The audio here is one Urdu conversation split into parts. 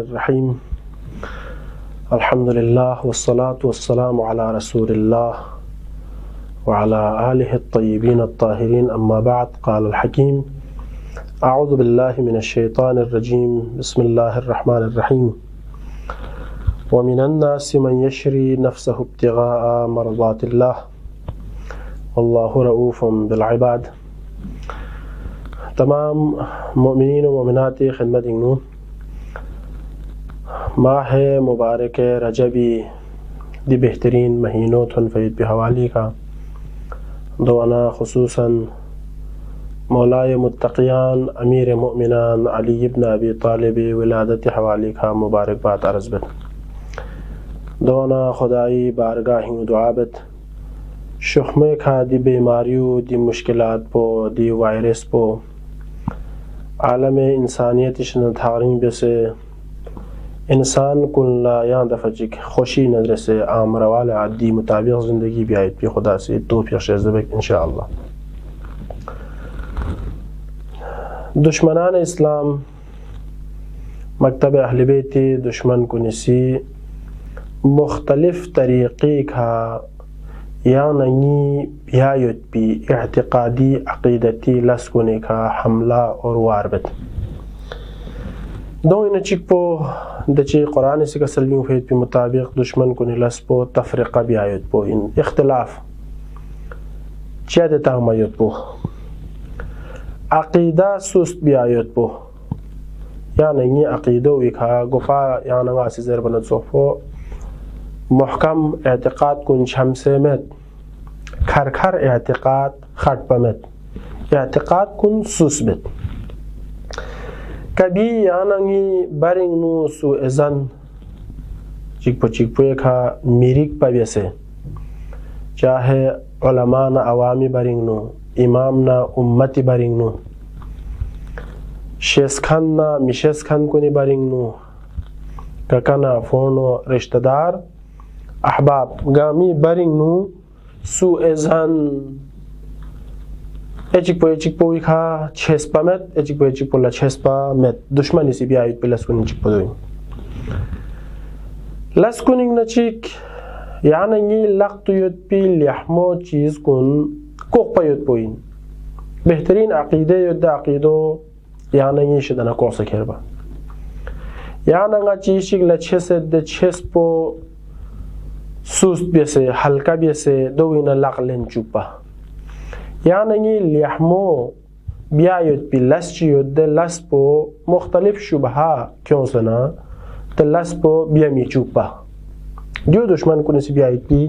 الرحیم الحمدللہ والصلاة والسلام علی رسول اللہ وعلى آلہ الطیبین الطاہرین اما بعد قال الحکیم اعوذ باللہ من الشیطان الرجیم بسم اللہ الرحمن الرحیم ومن الناس من یشری نفسه ابتغاء مرضات اللہ واللہ رؤوف بالعباد۔ تمام مؤمنین و مومنات خدمت انگنو ماہ مبارک رجبی دی بہترین مہینوں تھن فید پہ حوالی کا دوانا خصوصاً مولا متقیان امیر مؤمنان علی ابن ابی طالب ولادت حوالی کا مبارک بات عرض بت دوانا خدای بارگاہی دعابت شخمے کا دی بیماریو دی مشکلات پو دی وائرس پو عالم انسانیت شن تھارین بسے انسان کل یا دفعہ چک خوشی نظر سے عام روال عادی مطابق زندگی بیایت پی خدا سے توفیق شیزبک انشاءاللہ۔ دشمنان اسلام مکتب اہل بیت دشمن کنسی مختلف طریقے کا یا نہیں بیایت پی اعتقادی عقیدتی لسکنے کا حملہ اور واربت دو ان چک پو دچی قرآن سے کسلیوں فید پی مطابق دشمن کنے لس پو تفرقہ بیایت پو ان اختلاف چیدتا ہمیت پو عقیدہ سست بیایت پو یا نہیں عقیدہ وکھا گفا یا نواسی زیر بند صحفو محکم اعتقاد کن شمسے مت کھر کھر اعتقاد خٹ پمت اعتقاد کن سوس بت کبھی یاننگی برنگ نو سو ازن چک پو ایکا میریک پویسے چاہے علماء نا عوامی برنگ نو امام نا امتی برنگ نو شیسکن نا مشیسکن کنی برنگ نو ککنا فونو رشتہ دار احباب گامی برنگ نو سو ازن ایچک پو ایکا چھسپا مت ایچک پو لچھسپا مت دشمنی سی بیایت پی لسکننگ چک پو دوئیں لسکننگ نچک یعنی لقت یود پی لحمو چیز کن کوک پا یود پوئین بہترین عقیدے یود عقیدو یعنی شدنا کوک سکر با یعنی چیزک لچھسد چھسپو سوست بیسے حلقہ بیسے دوینا لقلن چوپا یعنی لیحمو بیایت پی لس چیود دے لس پو مختلف شبہا کیوں سنا تے لس پو بیامی چوپا جو دشمن کنی سی بیایت پی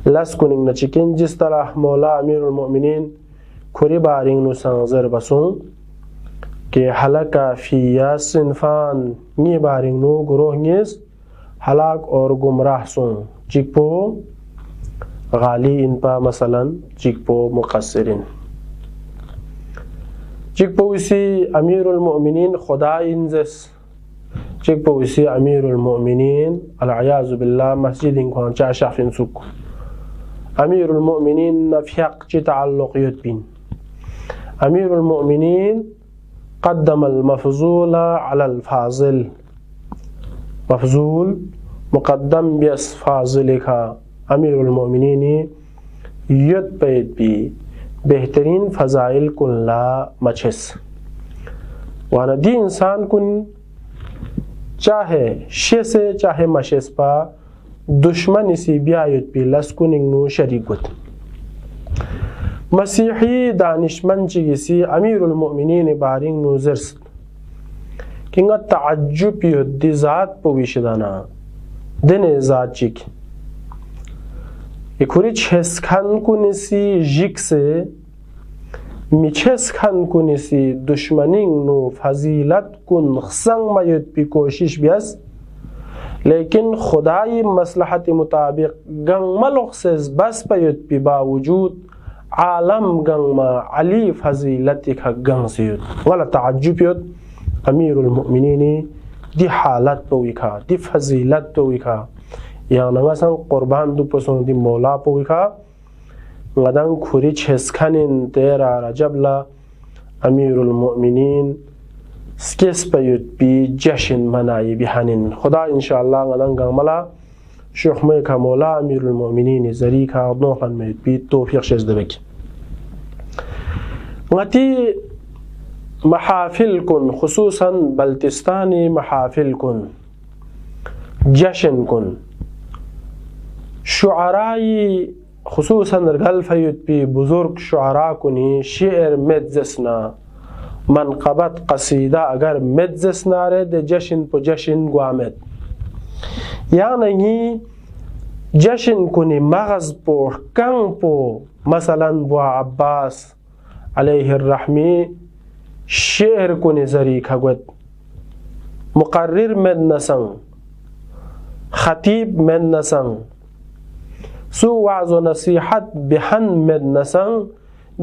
لس کننگ نچکن جس طرح مولا امیر المؤمنین کھری بارنگ نو سنگزر بسون کہ حلقہ فی صنفان نی بارنگ نو گروہ نیز ہلاک اور گمراہ سون چک پو غالی ان پا مثلا چک پو مقصرین چک پو اسی امیر المؤمنین خدا انزس چک پو اسی امیر المؤمنین العیاذ باللہ مسجد انکوان چا شافین سک امیر المؤمنین نفیق چی تعلق یت بین امیر المؤمنین قدم المفضول علی الفاضل مفضول مقدم بیس فاضل کا امیر المؤمنین ید پید بی بہترین فضائل کن لا مچھس وانا دی انسان کن چاہے شیسے چاہے مچھس پا دشمن اسی بیایت پی لسکننگ نو شریکت مسیحی دانشمند چگیسی امیر المؤمنین بارنگ نو زرست کنگا تعجب یود دی ذات پو ویشدانا دن ذات چک یکوری چھسکن کنیسی جک سے میچھسکن کنیسی دشمنین نو فضیلت کن خسنگ میت پی کوشش بیس لیکن خدای مصلحت مطابق گنگ ملق سیز بس پیت پی باوجود عالم گنگ ما علی فضیلتی کا گنگ سید والا تعجب یود امیر المؤمنین دی حالت پوی کا دی فضیلت پوی کا یا نغسان قربان دو پسون دی مولا پوی کا غدن کھوری چھسکنین تیرا رجب لا امیر المؤمنین سکیس پیوت بی جشن منایی بیهنین خدا انشاءالله غدن گاملا شخمه که مولا امیر المؤمنین زری که نوخن میت بی توفیق شزده بک غتی محافل کن خصوصا بلتستانی محافل کن جشن کن شعرائی خصوصا رگل فیوت بی بزرگ شعرا کنی شعر مدزسنا منقبت قصیده اگر مدزسنا ره ده جشن پو جشن گوامد یعنی جشن کنی مغز پو کن پو مثلا بو عباس علیہ الرحمی شعر کنی زری کگوت مقرر مد نسن خطیب مد نسن سو وعظ و نصیحت بهن مد نسن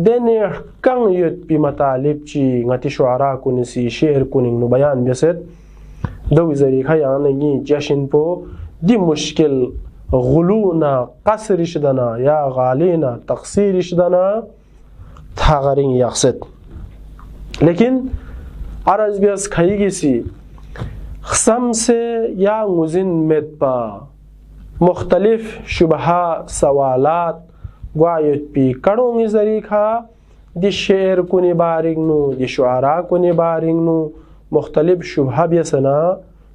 دنه کن یت بی مطالب چی غتی شعرا کنی سی شعر کنی نو بیان بیسد دو زری که یعنی جشن پو دی مشکل غلونا قصرش دنا یا غالینا تقصیرش دنا تغرین یقصد لیکن عرض بیاس کهیگی سی خسم سے یا مزن مدبا مختلف شبهه سوالات گوایت پی کڑونگی ذریقہ دی شعر کنی بارنگ نو دی شعراء کنی بارنگ نو مختلف شبهه بیسنا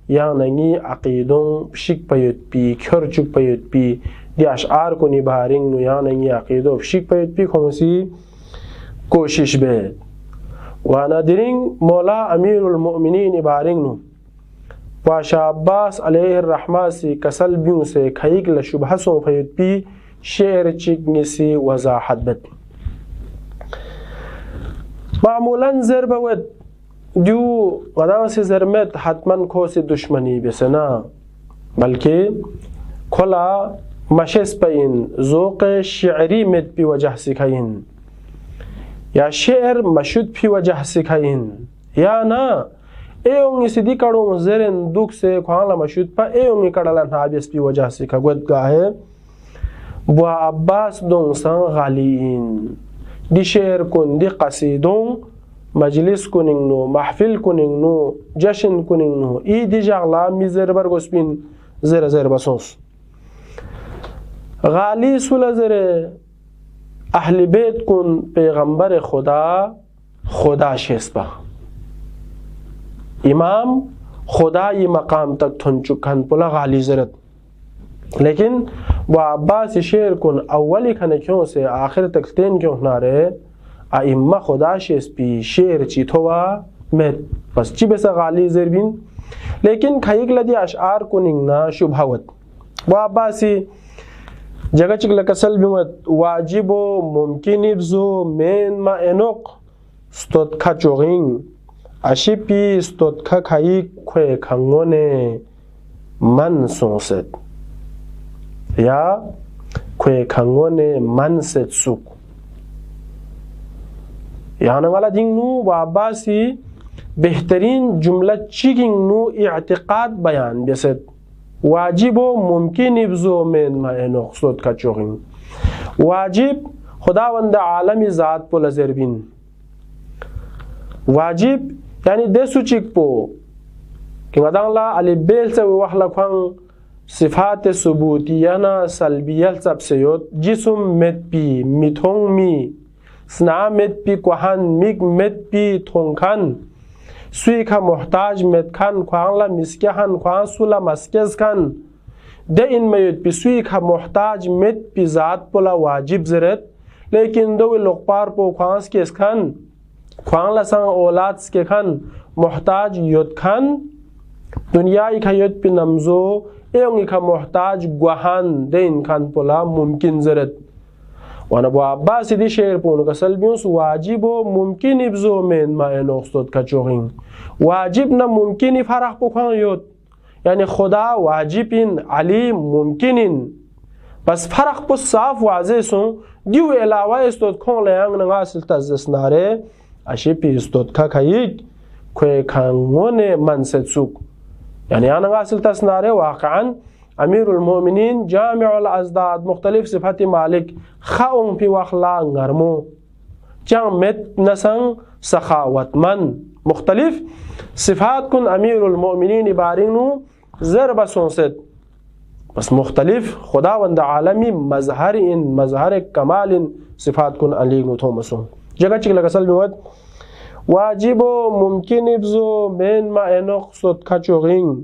یا نگی عقیدون شک پیت پی کرچک پیت پی دی اشعار کنی بارنگ نو یا نگی عقیدو شک پیت پی خمسی کوشش بید و نادرین مولا امیر المؤمنین بارنگ نو واشا عباس علیہ الرحمہ سی کسل بیوں سے کھائیک لشبہ سوں فیت پی شعر چکنی سی وضاحت بد معمولاً ضربہ ود دیو غدان سے ضرمت حتماً کھو سے دشمنی بسنا بلکہ کھلا مشس پین ذوق شعری مد پی وجہ سکھائین یا شعر مشد پی وجہ سکھائین یا نا ایونگی سی دی کڑوں زرن دوک سے کھوانا مشود پا ایونگی کڑالا نابیس پی وجہ سے کھگوت گاہے بوا عباس دون سان غالیین دی شعر کن دی قصیدون مجلس کننگ نو محفل کننگ نو جشن کننگ نو ای دی جاغلا می زر برگوس بین زر زر بسوس غالی سولا زر اہل بیت کن پیغمبر خدا شیست با امام خدای مقام تک تھن چکن پلا غالی زرت لیکن وہ عباس شعر کن اولی کھنے کیوں سے آخر تک تین کیوں نہ رہے ائمہ خدا شیس پی شعر چی تھوا مہت بس چی بسا غالی زربین لیکن کھائیک لدی اشعار کننگ نا شبہوت وہ عباسی جگہ چک لکسل بیمت واجب و ممکن ابزو مین ما انوق ستود کھا چوغین اشی پی ستود کھا کھائی کھوے کھنگونے من سونست یا کھوے کھنگونے من ست سوک یعنی والا دنگ نو و عباسی بہترین جملہ چیگنگ نو اعتقاد بیان بیست واجب و ممکن ابزو من ما انوق ستود کھا چوغین واجب خداوند عالمی ذات پو لزربین واجب یعنی دسو چیک پو کہ مدان لا علی بیل سے وحلا کھوان صفات ثبوتیانا سلبیل سب سیوت جسم مت پی میتھونگ می سنا مت پی کوہن میگ مت پی تھونکھن سوی کا محتاج مت کھن کھوان لا مسکہن کھوان سولا مسکز کھن دے ان میت پی سوی کا محتاج مت پی ذات پولا واجب زرت لیکن دو لقپار پو کھوانس کیس کھن کھوان لسان اولاد سکے کھن محتاج یود کھن دنیای کا یود پی نمزو ایونگی کا محتاج گوہن دین کھن پولا ممکن زرت وانا بو عباسی دی شعر پونو کا سلبیونس واجب و ممکن ابزو من ما انوستود کا چوغین واجب نا ممکنی فرح پو کھن یود یعنی خدا واجبین علیم ممکنین بس فرق پو صاف واضح سون دیو علاوہ استود کھون لیانگ نگا سلتا زسنارے اشی پی استود کا کھایید کوئی کھانگون منست سوک یعنی آنگا سلتا سنارے واقعاً امیر المؤمنین جامع الازداد مختلف صفت مالک خاون پی واخلا نرمو چان مت نسن سخاوت من مختلف صفات کن امیر المؤمنین بارینو ضرب سونست بس مختلف خداوند عالمی مظهر کمال صفات کن علیگنو تومسون جگہ چک لگسل بیوت واجب و ممکن ابزو من ما انقصد کچوغین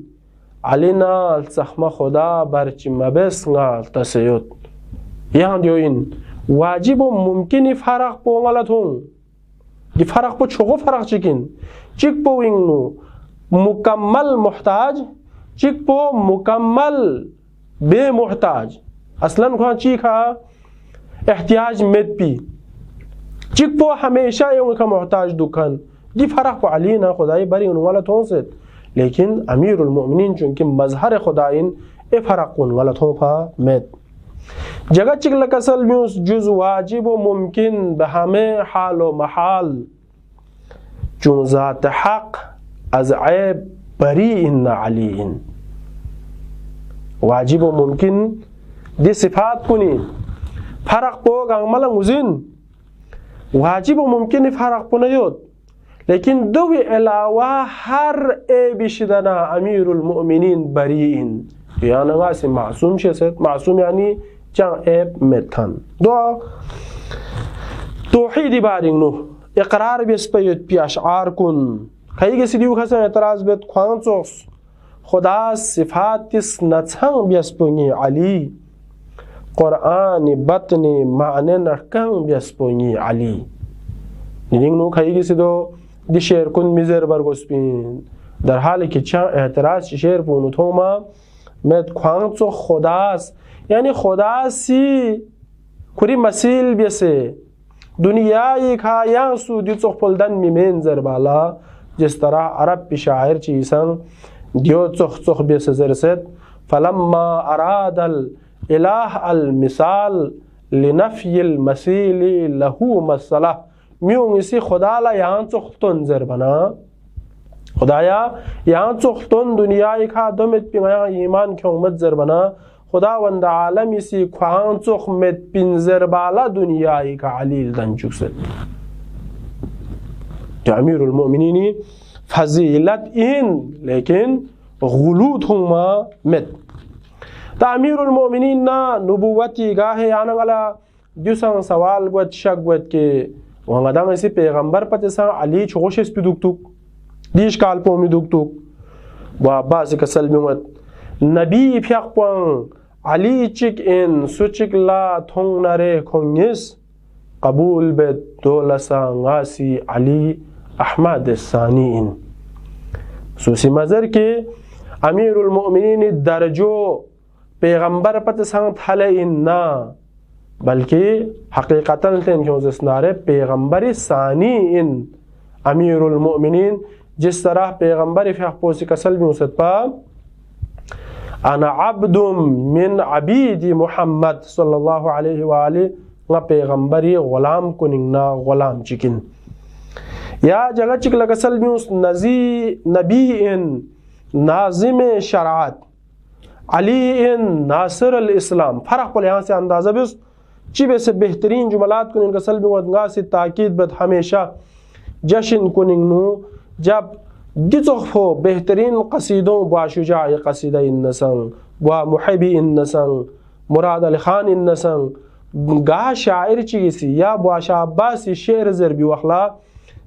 علینا سخم خدا برچی مبس نال تسیوت یہاں دیو این واجب و ممکن فرق پو غلط ہوں یہ فرق پو چھوگو فرق چکن چک پو انگنو مکمل محتاج چک پو مکمل بے محتاج اصلاً کھاں چیکھا احتیاج مد پی چک پو ہمیشہ یوں کا محتاج دکھن یہ فرق پو علینا خدای بری ان غلط ہوں سے لیکن امیر المؤمنین چونکہ مظہر خدائن اے فرق ان غلط ہوں پا مد جگہ چک لکسل میوس جز واجب و ممکن بہمیں حال و محال چون ذات حق از عیب بری ان علی واجب و ممکن دی صفات کنی فرق پو گنگ ملنگ وزین واجب و ممکن فرق پو نیود لیکن دوی علاوہ ہر عیب شدنا امیر المؤمنین بری یعنی غاسی معصوم شست معصوم یعنی چان عیب میتھن دعا توحید بارنگ نو اقرار بیس پیت پی اشعار کن کئی گسی دیو خسن اعتراض بیت خوان چوس خدا صفات تس نچھنگ بیس پونگی علی قرآن بطن معنی نرکنگ بیس پونگی علی نیدنگ نو کئی گسی دو دی شیر کن میزر برگوس پین در حالی که چان اعتراض شیر پونو توما میت خوان چو خداست یعنی خدا سی کری مسیل بیسے دنیای کھا یان سو دی چوخ پلدن میمین زربالا جس طرح عرب پی شاعر چیسن دیو چوخ بیسے زرست فلما اراد الالہ المثال لنفی المسیل لہو مسلح میون اسی خدا لا یان چوخ تن زربنا خدایا یان چوخ تن دنیای کھا دومت پی غیان ایمان کیوں مت زربنا خداوند عالمی سی خوان چوخ مت پنزر بالا دنیای کا علیل دن چکست تو امیر المؤمنینی فضیلت این لیکن غلوط ہوں ما مت تا امیر المؤمنین نا نبوتی گاہ یعنی غلا دیوسان سوال گوت شک گوت کہ وہاں دان اسی پیغمبر پتسان علی چوخش اس پی دکتوک دیش کال پومی دکتوک و عباس کسل میوت نبی پیاق پوان علی چک ان سوچک لا تھونگ نرے کھونگیس قبول بیت دولسا غاسی علی احمد ثانی ان سوسی مذر کے امیر المؤمنین درجو پیغمبر پت سنگ تھلے ان نا بلکہ حقیقتا تین کیوں زسنارے پیغمبر ثانی ان امیر المؤمنین جس طرح پیغمبر فیق پوسی کسل بھی اسد پا انا عبد من عبید محمد صلی اللہ علیہ وآلہ نا پیغمبری غلام کننگ نا غلام چکن یا جگہ چک لگسل بیوس نبی ان ناظم شرعات علی ان ناصر الاسلام فرق پر یہاں سے اندازہ بیوس چی بے سے بہترین جملات کننگ کسل بیوس گا سی تاکید بد ہمیشہ جشن کننگ نو جب دیتوخفو بہترین قصیدوں با شجاع قصیدہ النسنگ با محبی النسنگ مراد علی خان النسنگ گاہ شاعر چیسی یا با عباسی شعر زربی وخلا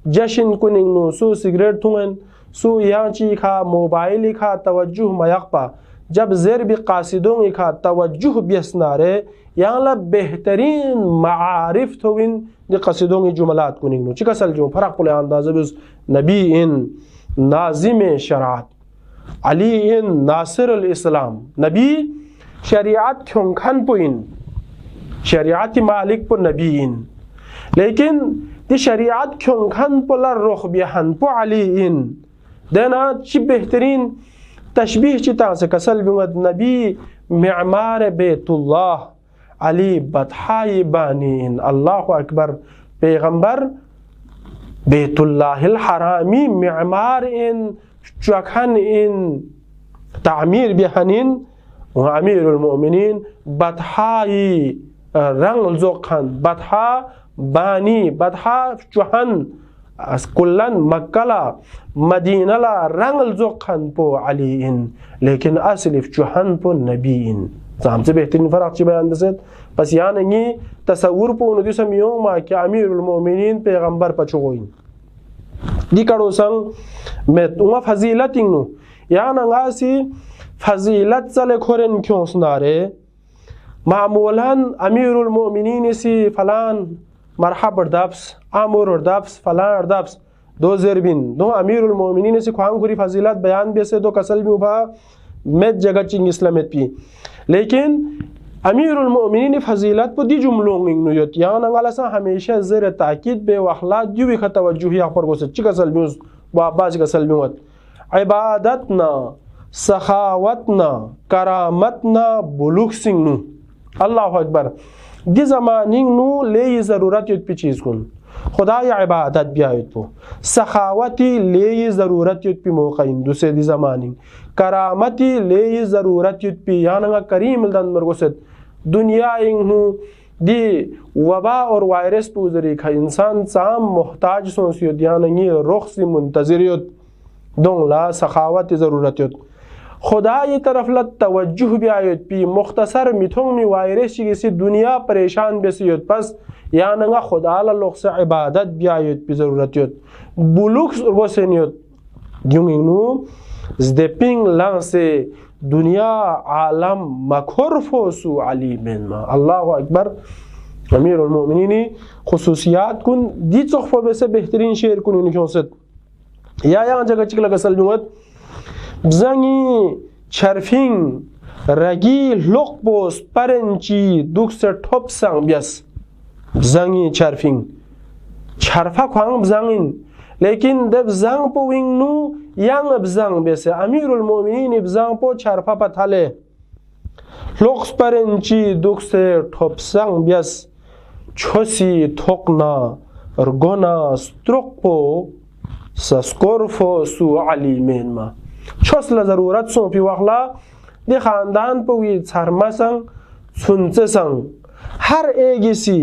جشن کننگ نو سو سگریٹ تھونن سو یہاں چی کھا موبائلی کھا توجہ میقپا جب زربی قاصدوں کھا توجہ بیسنارے یہاں لا بہترین معارف تھوین دی قصیدوں کی جملات کننگ نو چکا سل جو فرق پلے اندازہ بیس نبی ان ناظم شرعات علی ان ناصر الاسلام نبی شریعت کھن پوین شریعت مالک پو نبی ان لیکن دی شریعت کھن پو لرخ بیہن پو علی ان دینا چی بہترین تشبیح چیتا سے کسل بیمد نبی معمار بیت اللہ علی بطحائی بانی ان اللہ اکبر پیغمبر بیت اللہ الحرامی معمار ان چکھن ان تعمیر بیہنین و امیر المؤمنین بطحائی رنگ زوقن بطحا بانی بطحا چوہن كلن مكلا مدينة لا رنگل زوقن بو عليين لكن أصلف جوهن بو نبيين زعم بهترین فرق چی بیان دست پس یعنی تصور پو ندیو سمیو ما که امیر المؤمنین پیغمبر پچوگوین دی کارو سنگ مت اونها فضیلت اینو یعنی انگاسی فضیلت زل کورن کیونس ناره معمولا امیر المؤمنین سی فلان مرحب اردابس امور اردابس فلان اردابس دو زربین دو امیر المؤمنین سی خوان کوری فضیلت بیان بیسه دو کسل بیوبا مت جگہ چنگ اسلامت پی لیکن امیر المؤمنین فضیلت پو دی جملوں نویت یعنی انگلسا ہمیشہ زیر تاکید بے واخلات دیوی کا توجہی اخبر کو سے چکا سلمیوز با عباس کا سلمیوت عبادتنا سخاوتنا کرامتنا بلوغ سنگ نو اللہ اکبر دی زمانین نو لے ضرورت یت پی چیز کن خدای عبادت بیایت پو سخاوتی لے ضرورت یت پی موقعین دوسرے دی زمانین کرامتی لے ضرورت یت پی یعنی کریم الدن مرگوست دنیا انہو دی وبا اور وائرس پو ذریعہ انسان سام محتاج سونسیت یعنی رخ سی منتظریت دون لا سخاوت ضرورت یت خدای طرف لت توجہ بیایت پی مختصر میتھوں می وائرس چی کسی دنیا پریشان بیسیت پس یعنی خدا لوگ سے عبادت بیایت پی ضرورت یت بلوک گوسینیت دیوں انہو زدپینگ لان سے دنیا عالم مکھر فوسو علی من ما اللہ اکبر امیر المؤمنین خصوصیات کن دی صحفہ بے سے بہترین شعر کن انہی کیونست یا یہاں جگہ چکل گسل جوت بزنگی چرفینگ رگی لق بوس پرنچی دکھ سے ٹھوپ سنگ بیس بزنگی چرفینگ چرفا خوانگ بزنگین لیکن دب زنگ پو وینگ نو ینگ بزنگ بیسے امیر المؤمنین بزنگ پو چرپا پتھلے لوکس پرنچی دکھ سے ٹھوپ سنگ بیس چھوسی تھوکنا ارگونا سترک پو سسکور فو سو علی مین ما چھوس لضرورت سون پی وقلا دی خاندان پو وی چھرما سنگ سنچے سنگ ہر ایگی سی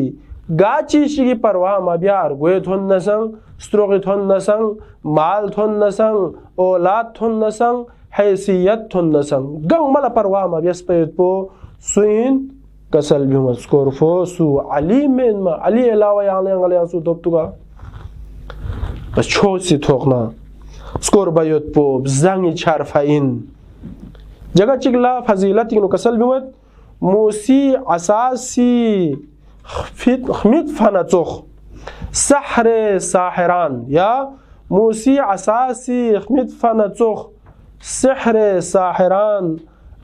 گاچی شگی پرواہ ما بیار گوی تھون نسنگ ستروغی تھون نسنگ مال تھون نسنگ اولاد تھون نسنگ حیثیت تھون نسنگ گنگ ملا پرواہ ما بیس پیت پو سوین کسل بیومت سکور فو سو علی مین ما علی علاوہ یعنی انگلیان سو دوبتو گا بس چھو سی تھوکنا سکور بیت پو بزنگی چارفائن جگہ چگلا فضیلت کنو کسل بیومت موسی اساسی خمید فنچوخ سحر ساحران یا موسی اساسی خمید فنچوخ سحر ساحران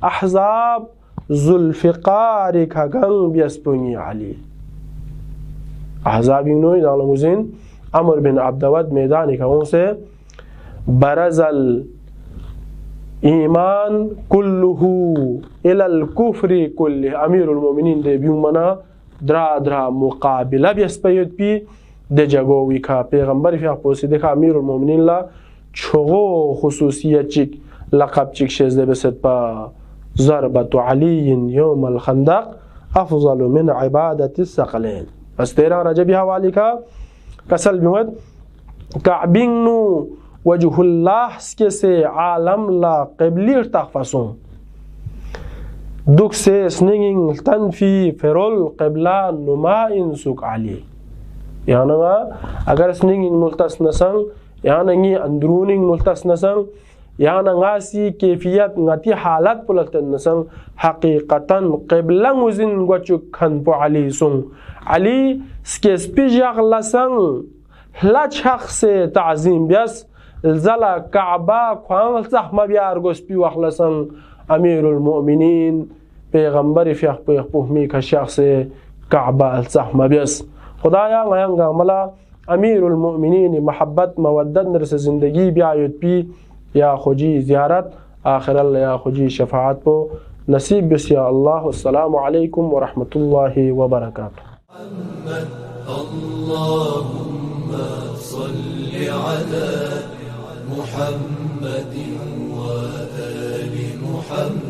احزاب ذوالفقار کا گنگ بیسپونی علی احزاب انہوں نعلموزین عمر بن عبدود میدانی کا ان سے برز ایمان کلہو الى الکفر کلہ امیر المؤمنین دے بیوں منا درا مقابلہ بیس پیت پی دے جگوی کا پیغمبر فی احپوسی دیکھا امیر المؤمنین لا چھغو خصوصیت چک لقب چک شیز دے بست پا ضربت علی یوم الخندق افضل من عبادت السقلین بس تیرہ رجبی حوالی کا کسل بیوت کعبین نو وجہ اللہ سکے سے عالم لا قبلی ارتاقفاسون دکھ سے سنگنگ تنفی فرول قبلہ نمائن سک علی یعنی اگر سنگنگ نلتس نسنگ یعنی اندروننگ نلتس نسنگ یعنی سی کیفیت نتی حالت پلت نسنگ حقیقتاً قبلہ مزن گوچک کھن پو علی سنگ علی سکیسپی جاق لسنگ لچھق سے تعظیم بیس الزلا کعبہ خوان زحمہ بیار گوسپی وقت لسنگ امیر المؤمنین پیغمبر فیخ پہمی کا شخص کعبہ الزحمہ بیس خدایا غیانگا ملا امیر المؤمنین محبت مودت نرس زندگی بیایت پی یا خوجی زیارت آخر اللہ یا خوجی شفاعت پو نصیب بس یا اللہ السلام علیکم ورحمت اللہ وبرکاتہ اللهم صل على محمد وآل محمد